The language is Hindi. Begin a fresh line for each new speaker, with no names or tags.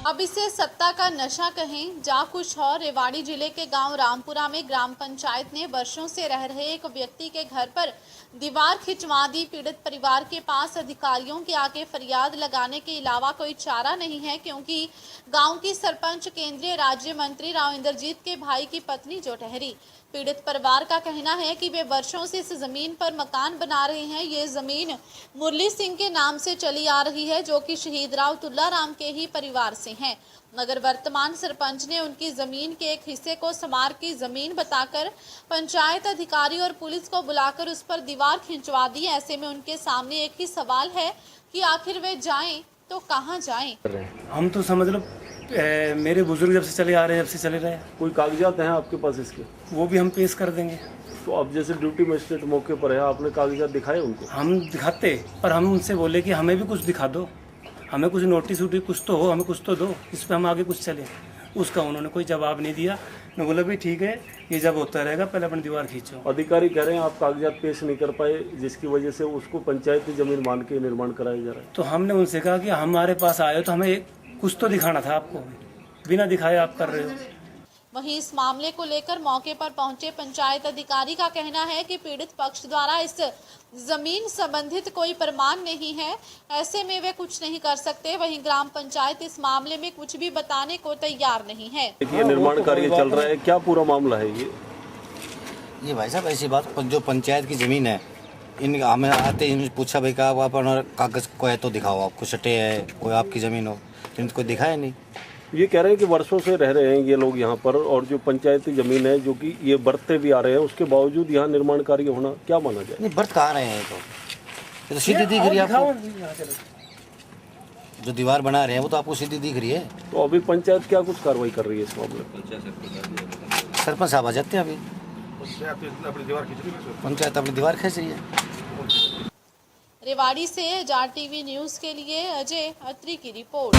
अब इसे सत्ता का नशा कहें जा कुछ और। रेवाड़ी जिले के गांव रामपुरा में ग्राम पंचायत ने वर्षों से रह रहे एक व्यक्ति के घर पर दीवार खिंचवा दी। पीड़ित परिवार के पास अधिकारियों के आगे फरियाद लगाने के अलावा कोई चारा नहीं है, क्योंकि गांव की सरपंच केंद्रीय राज्य मंत्री राव इंद्रजीत के भाई की पत्नी जो ठहरी। पीड़ित परिवार का कहना है कि वे वर्षों से इस जमीन पर मकान बना रहे हैं। ये जमीन मुरली सिंह के नाम से चली आ रही है, जो कि शहीद राव तुल्लाराम के ही परिवार से हैं। मगर वर्तमान सरपंच ने उनकी जमीन के एक हिस्से को समार की जमीन बताकर पंचायत अधिकारी और पुलिस को बुलाकर उस पर दीवार खिंचवा दी। ऐसे में उनके सामने एक ही सवाल है कि आखिर वे जाएं तो कहां जाएं।
हम तो समझ लो मेरे बुजुर्ग जब से चले आ रहे हैं, जब से चले रहे हैं।
कोई कागजात हैं आपके पास इसके?
वो भी हम पेश कर देंगे।
तो अब जैसे ड्यूटी मजिस्ट्रेट मौके पर है, आपने कागजात दिखाए उनको?
हम दिखाते, पर हम उनसे बोले कि हमें भी कुछ दिखा दो, हमें कुछ नोटिस वोटिस कुछ तो हो, हमें कुछ तो दो, इस पर हम आगे कुछ चले। उसका उन्होंने कोई जवाब नहीं दिया। मैं बोला भी ठीक है, ये जब होता रहेगा, पहले अपनी दीवार खींचो।
अधिकारी कह रहे हैं आप कागजात पेश नहीं कर पाए, जिसकी वजह से उसको पंचायती जमीन मान के निर्माण कराया जा रहा है।
तो हमने उनसे कहा कि हमारे पास आए तो हमें कुछ तो दिखाना था आपको, बिना दिखाए आप कर रहे हो।
वहीं इस मामले को लेकर मौके पर पहुंचे पंचायत अधिकारी का कहना है कि पीड़ित पक्ष द्वारा इस जमीन संबंधित कोई प्रमाण नहीं है, ऐसे में वे कुछ नहीं कर सकते। वहीं ग्राम पंचायत इस मामले में कुछ भी बताने को तैयार नहीं है।
ये निर्माण कार्य चल रहा है, क्या पूरा मामला है
ये भाई साहब ऐसी बात, जो पंचायत की जमीन है, इन हमें आते ही पूछा भाई का आप कागज को है तो दिखाओ, आपको सटे है, कोई आपकी जमीन हो, तो कोई दिखाया नहीं।
ये कह रहे हैं कि वर्षों से रह रहे हैं ये लोग यहाँ पर, और जो पंचायती जमीन है जो कि ये बरतते भी आ रहे हैं, उसके बावजूद यहाँ निर्माण कार्य होना क्या माना जाए?
नहीं, बरत कहाँ रहे हैं, ये तो सीधी दिख रही है आपको, जो दीवार बना रहे हैं वो तो आपको सीधी दिख रही है।
तो अभी पंचायत क्या कुछ कार्रवाई कर रही है इस मामले में?
सरपंच साहब आ जाते हैं, अभी पंचायत अपनी दीवार खींच रही है।
रेवाड़ी से जार टीवी न्यूज के लिए अजय अत्री की रिपोर्ट।